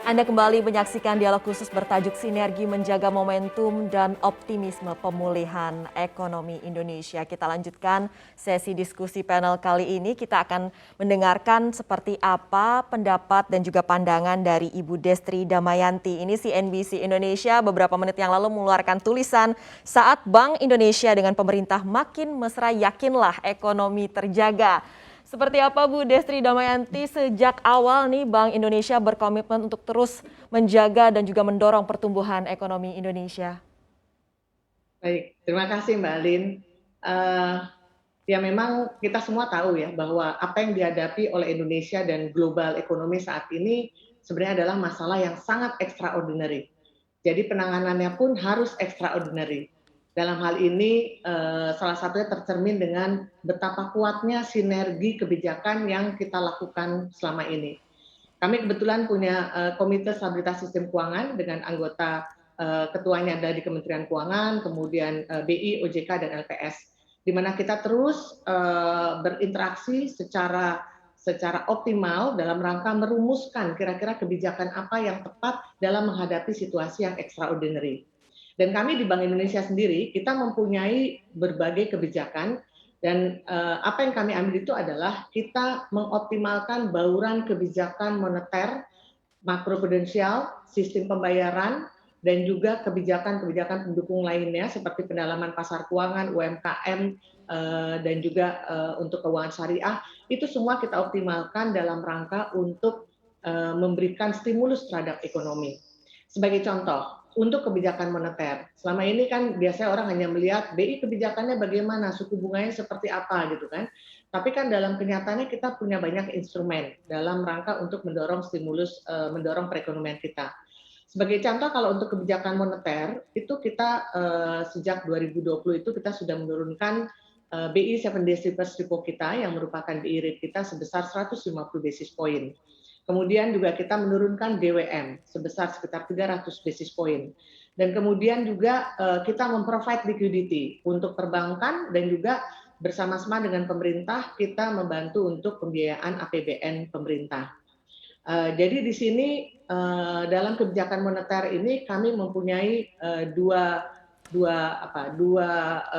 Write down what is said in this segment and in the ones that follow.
Anda kembali menyaksikan dialog khusus bertajuk Sinergi Menjaga Momentum dan Optimisme Pemulihan Ekonomi Indonesia. Kita lanjutkan sesi diskusi panel kali ini. Kita akan mendengarkan seperti apa pendapat dan juga pandangan dari Ibu Destri Damayanti. Ini CNBC Indonesia beberapa menit yang lalu mengeluarkan tulisan saat Bank Indonesia dengan pemerintah makin mesra, yakinlah ekonomi terjaga. Seperti apa Bu Destri Damayanti, sejak awal nih Bank Indonesia berkomitmen untuk terus menjaga dan juga mendorong pertumbuhan ekonomi Indonesia? Baik, terima kasih Mbak Lin. Eh, ya memang kita semua tahu ya bahwa apa yang dihadapi oleh Indonesia dan global ekonomi saat ini sebenarnya adalah masalah yang sangat extraordinary. Jadi penanganannya pun harus extraordinary. Dalam hal ini salah satunya tercermin dengan betapa kuatnya sinergi kebijakan yang kita lakukan selama ini. Kami kebetulan punya Komite Stabilitas Sistem Keuangan dengan anggota ketuanya ada di Kementerian Keuangan, kemudian BI, OJK, dan LPS, di mana kita terus berinteraksi secara optimal dalam rangka merumuskan kira-kira kebijakan apa yang tepat dalam menghadapi situasi yang extraordinary. Dan kami di Bank Indonesia sendiri, kita mempunyai berbagai kebijakan dan apa yang kami ambil itu adalah kita mengoptimalkan bauran kebijakan moneter, makroprudensial, sistem pembayaran, dan juga kebijakan-kebijakan pendukung lainnya seperti pendalaman pasar keuangan, UMKM, dan juga untuk keuangan syariah. Itu semua kita optimalkan dalam rangka untuk memberikan stimulus terhadap ekonomi. Sebagai contoh, untuk kebijakan moneter, selama ini kan biasanya orang hanya melihat BI kebijakannya bagaimana, suku bunganya seperti apa gitu kan. Tapi kan dalam kenyataannya kita punya banyak instrumen dalam rangka untuk mendorong stimulus, mendorong perekonomian kita. Sebagai contoh kalau untuk kebijakan moneter, itu kita sejak 2020 itu kita sudah menurunkan BI 7 days reverse repo kita yang merupakan BI rate kita sebesar 150 basis point. Kemudian juga kita menurunkan DWM sebesar sekitar 300 basis point. Dan kemudian juga kita memprovide liquidity untuk perbankan dan juga bersama-sama dengan pemerintah kita membantu untuk pembiayaan APBN pemerintah. Jadi di sini dalam kebijakan moneter ini kami mempunyai dua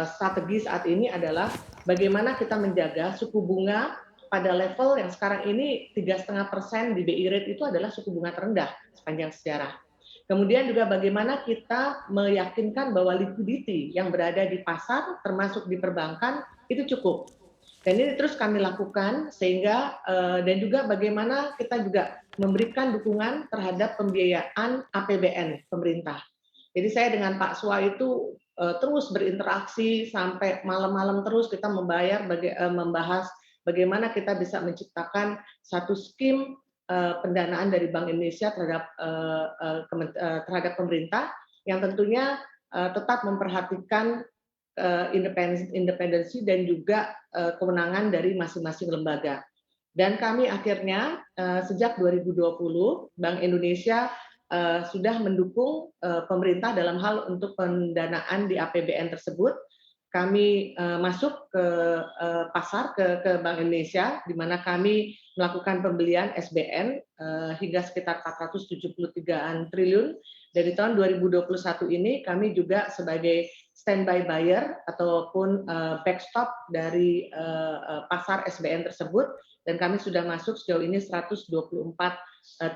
strategi saat ini adalah bagaimana kita menjaga suku bunga pada level yang sekarang ini 3,5% di BI rate itu adalah suku bunga terendah sepanjang sejarah. Kemudian juga bagaimana kita meyakinkan bahwa liquidity yang berada di pasar termasuk di perbankan itu cukup. Dan ini terus kami lakukan sehingga dan juga bagaimana kita juga memberikan dukungan terhadap pembiayaan APBN pemerintah. Jadi saya dengan Pak Swa itu terus berinteraksi sampai malam-malam terus kita membahas bagaimana kita bisa menciptakan satu skim pendanaan dari Bank Indonesia terhadap pemerintah yang tentunya tetap memperhatikan independensi dan juga kewenangan dari masing-masing lembaga. Dan kami akhirnya sejak 2020 Bank Indonesia sudah mendukung pemerintah dalam hal untuk pendanaan di APBN tersebut. Kami masuk ke pasar ke Bank Indonesia di mana kami melakukan pembelian SBN hingga sekitar 473 triliun. Dari tahun 2021 ini kami juga sebagai standby buyer ataupun backstop dari pasar SBN tersebut dan kami sudah masuk sejauh ini 124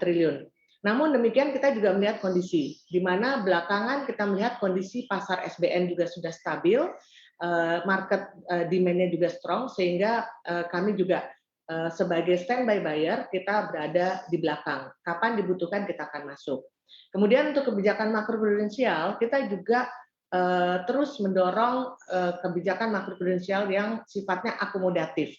triliun. Namun demikian kita juga melihat kondisi di mana belakangan kita melihat kondisi pasar SBN juga sudah stabil, market demand-nya juga strong sehingga kami juga sebagai standby buyer kita berada di belakang. Kapan dibutuhkan kita akan masuk. Kemudian untuk kebijakan makroprudensial kita juga terus mendorong kebijakan makroprudensial yang sifatnya akomodatif.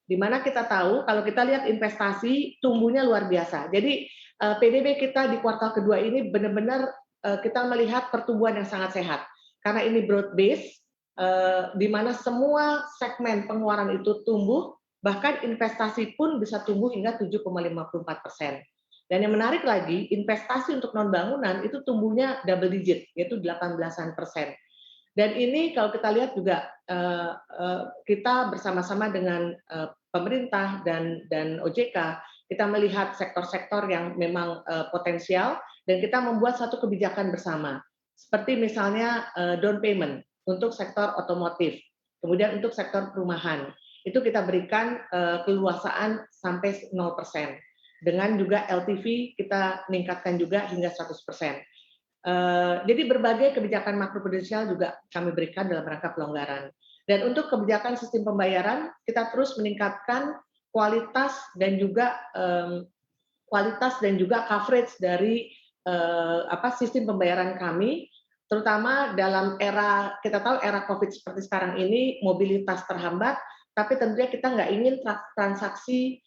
Di mana kita tahu kalau kita lihat investasi tumbuhnya luar biasa. Jadi PDB kita di kuartal kedua ini benar-benar kita melihat pertumbuhan yang sangat sehat. Karena ini broad base, di mana semua segmen pengeluaran itu tumbuh, bahkan investasi pun bisa tumbuh hingga 7,54%. Dan yang menarik lagi, investasi untuk non bangunan itu tumbuhnya double digit, yaitu 18%. Dan ini kalau kita lihat juga kita bersama-sama dengan pemerintah dan OJK kita melihat sektor-sektor yang memang potensial dan kita membuat satu kebijakan bersama. Seperti misalnya down payment untuk sektor otomotif, kemudian untuk sektor perumahan, itu kita berikan keleluasaan sampai 0%. Dengan juga LTV kita meningkatkan juga hingga 100%. Jadi berbagai kebijakan makroprudensial juga kami berikan dalam rangka pelonggaran. Dan untuk kebijakan sistem pembayaran, kita terus meningkatkan kualitas dan juga coverage dari sistem pembayaran kami, terutama dalam era, kita tahu era COVID seperti sekarang ini mobilitas terhambat, tapi tentunya kita nggak ingin transaksi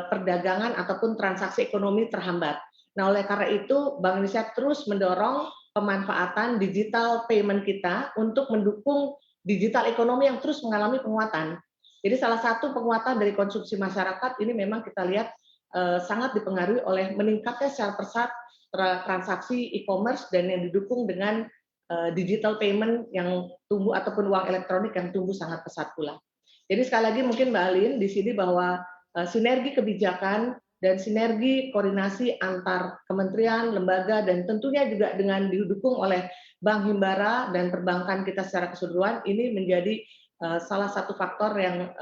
perdagangan ataupun transaksi ekonomi terhambat. Nah, oleh karena itu Bank Indonesia terus mendorong pemanfaatan digital payment kita untuk mendukung digital ekonomi yang terus mengalami penguatan. Jadi salah satu penguatan dari konsumsi masyarakat ini memang kita lihat sangat dipengaruhi oleh meningkatnya secara pesat transaksi e-commerce dan yang didukung dengan digital payment yang tumbuh ataupun uang elektronik yang tumbuh sangat pesat pula. Jadi sekali lagi mungkin Mbak Alin di sini bahwa sinergi kebijakan dan sinergi koordinasi antar kementerian, lembaga, dan tentunya juga dengan didukung oleh Bank Himbara dan perbankan kita secara keseluruhan, ini menjadi salah satu faktor yang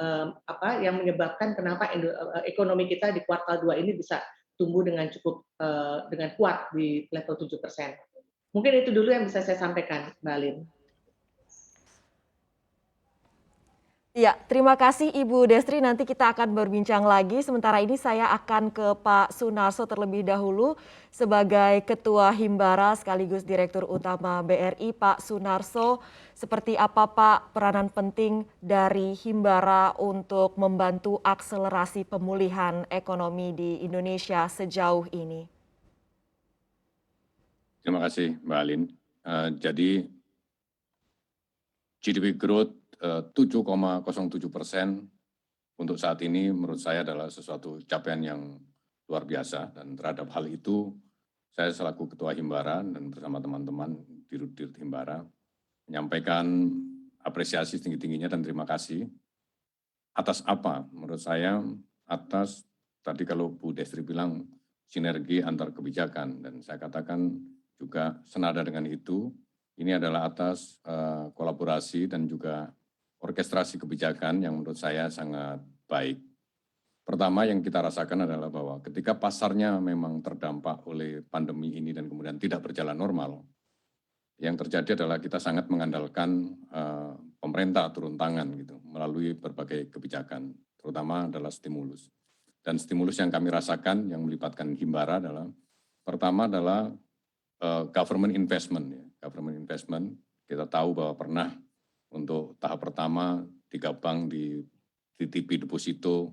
menyebabkan kenapa ekonomi kita di kuartal 2 ini bisa tumbuh dengan cukup dengan kuat di level 7%. Mungkin itu dulu yang bisa saya sampaikan, Mbak Alin. Ya, terima kasih Ibu Destri. Nanti kita akan berbincang lagi. Sementara ini saya akan ke Pak Sunarso terlebih dahulu sebagai Ketua Himbara sekaligus Direktur Utama BRI. Pak Sunarso, seperti apa Pak peranan penting dari Himbara untuk membantu akselerasi pemulihan ekonomi di Indonesia sejauh ini? Terima kasih Mbak Alin. Jadi GDP growth 7,07% untuk saat ini menurut saya adalah sesuatu capaian yang luar biasa, dan terhadap hal itu saya selaku Ketua Himbara dan bersama teman-teman Dirut Himbara menyampaikan apresiasi setinggi-tingginya dan terima kasih atas apa? Menurut saya atas tadi kalau Bu Destri bilang sinergi antar kebijakan, dan saya katakan juga senada dengan itu, ini adalah atas kolaborasi dan juga orkestrasi kebijakan yang menurut saya sangat baik. Pertama yang kita rasakan adalah bahwa ketika pasarnya memang terdampak oleh pandemi ini dan kemudian tidak berjalan normal, yang terjadi adalah kita sangat mengandalkan pemerintah turun tangan gitu melalui berbagai kebijakan, terutama adalah stimulus. Dan stimulus yang kami rasakan yang melibatkan Himbara adalah pertama adalah government investment. Ya. Government investment, kita tahu bahwa pernah untuk tahap pertama 3 bank dititipi deposito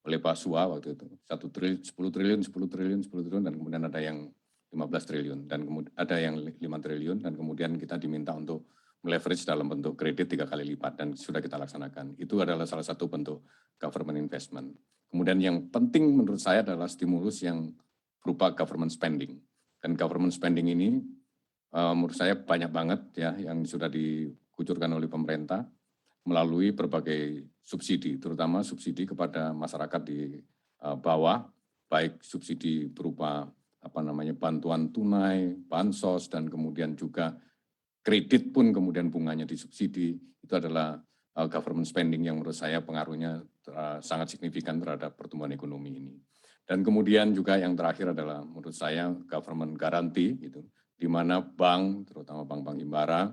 oleh Pak Sua waktu itu, 10 triliun, dan kemudian ada yang 15 triliun, dan kemudian ada yang 5 triliun, dan kemudian kita diminta untuk meleverage dalam bentuk kredit 3 kali lipat, dan sudah kita laksanakan. Itu adalah salah satu bentuk government investment. Kemudian yang penting menurut saya adalah stimulus yang berupa government spending. Dan government spending ini menurut saya banyak banget ya yang sudah dikucurkan oleh pemerintah melalui berbagai subsidi, terutama subsidi kepada masyarakat di bawah, baik subsidi berupa bantuan tunai, bansos, dan kemudian juga kredit pun kemudian bunganya disubsidi. Itu adalah government spending yang menurut saya pengaruhnya sangat signifikan terhadap pertumbuhan ekonomi ini. Dan kemudian juga yang terakhir adalah menurut saya government guarantee, gitu, di mana bank, terutama bank-bank Himbara,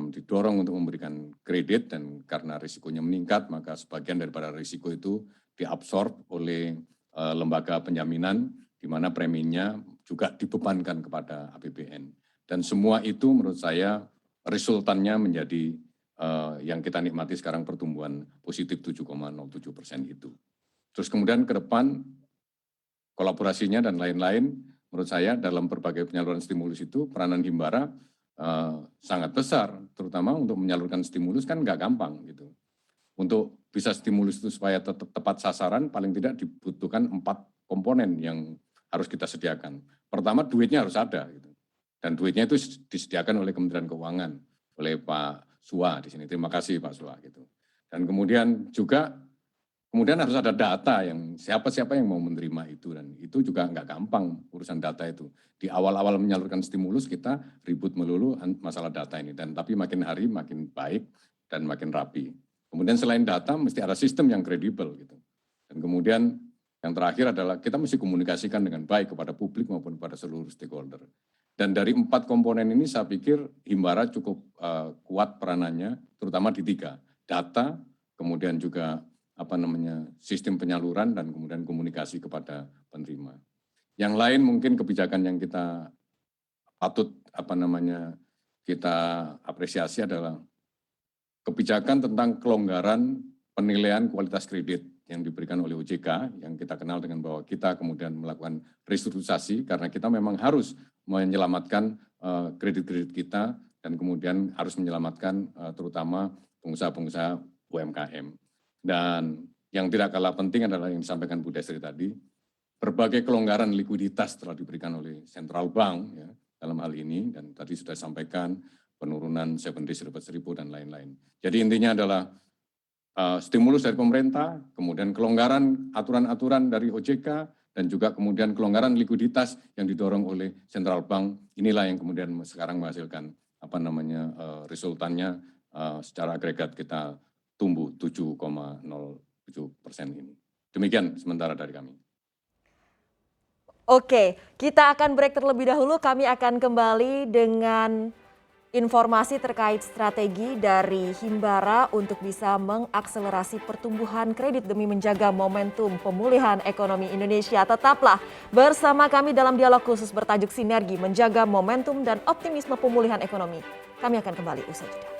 didorong untuk memberikan kredit, dan karena risikonya meningkat, maka sebagian daripada risiko itu diabsorb oleh lembaga penjaminan, di mana preminya juga dibebankan kepada APBN. Dan semua itu menurut saya resultannya menjadi yang kita nikmati sekarang pertumbuhan positif 7,07% itu. Terus kemudian ke depan kolaborasinya dan lain-lain, menurut saya dalam berbagai penyaluran stimulus itu peranan Himbara sangat besar, terutama untuk menyalurkan stimulus kan nggak gampang gitu. Untuk bisa stimulus itu supaya tepat sasaran, paling tidak dibutuhkan 4 komponen yang harus kita sediakan. Pertama, duitnya harus ada, gitu. Dan duitnya itu disediakan oleh Kementerian Keuangan, oleh Pak Sua di sini. Terima kasih Pak Sua, gitu. Dan kemudian juga Kemudian harus ada data yang siapa-siapa yang mau menerima itu, dan itu juga nggak gampang urusan data itu. Di awal-awal menyalurkan stimulus kita ribut melulu masalah data ini, dan tapi makin hari makin baik dan makin rapi. Kemudian selain data mesti ada sistem yang kredibel gitu. Dan kemudian yang terakhir adalah kita mesti komunikasikan dengan baik kepada publik maupun kepada seluruh stakeholder. Dan dari 4 komponen ini saya pikir Himbara cukup kuat peranannya, terutama di 3, data, kemudian juga sistem penyaluran, dan kemudian komunikasi kepada penerima. Yang lain mungkin kebijakan yang kita patut kita apresiasi adalah kebijakan tentang kelonggaran penilaian kualitas kredit yang diberikan oleh OJK, yang kita kenal dengan bahwa kita kemudian melakukan restrukturisasi karena kita memang harus menyelamatkan kredit-kredit kita, dan kemudian harus menyelamatkan terutama pengusaha-pengusaha UMKM. Dan yang tidak kalah penting adalah yang disampaikan Bu Desri tadi, berbagai kelonggaran likuiditas telah diberikan oleh Central Bank ya, dalam hal ini, dan tadi sudah disampaikan penurunan 7 days repurchase repo dan lain-lain. Jadi intinya adalah stimulus dari pemerintah, kemudian kelonggaran aturan-aturan dari OJK, dan juga kemudian kelonggaran likuiditas yang didorong oleh Central Bank. Inilah yang kemudian sekarang menghasilkan resultannya secara agregat kita tumbuh 7,07% ini. Demikian sementara dari kami. Oke, kita akan break terlebih dahulu. Kami akan kembali dengan informasi terkait strategi dari Himbara untuk bisa mengakselerasi pertumbuhan kredit demi menjaga momentum pemulihan ekonomi Indonesia. Tetaplah bersama kami dalam dialog khusus bertajuk Sinergi Menjaga Momentum dan Optimisme Pemulihan Ekonomi. Kami akan kembali usai jeda.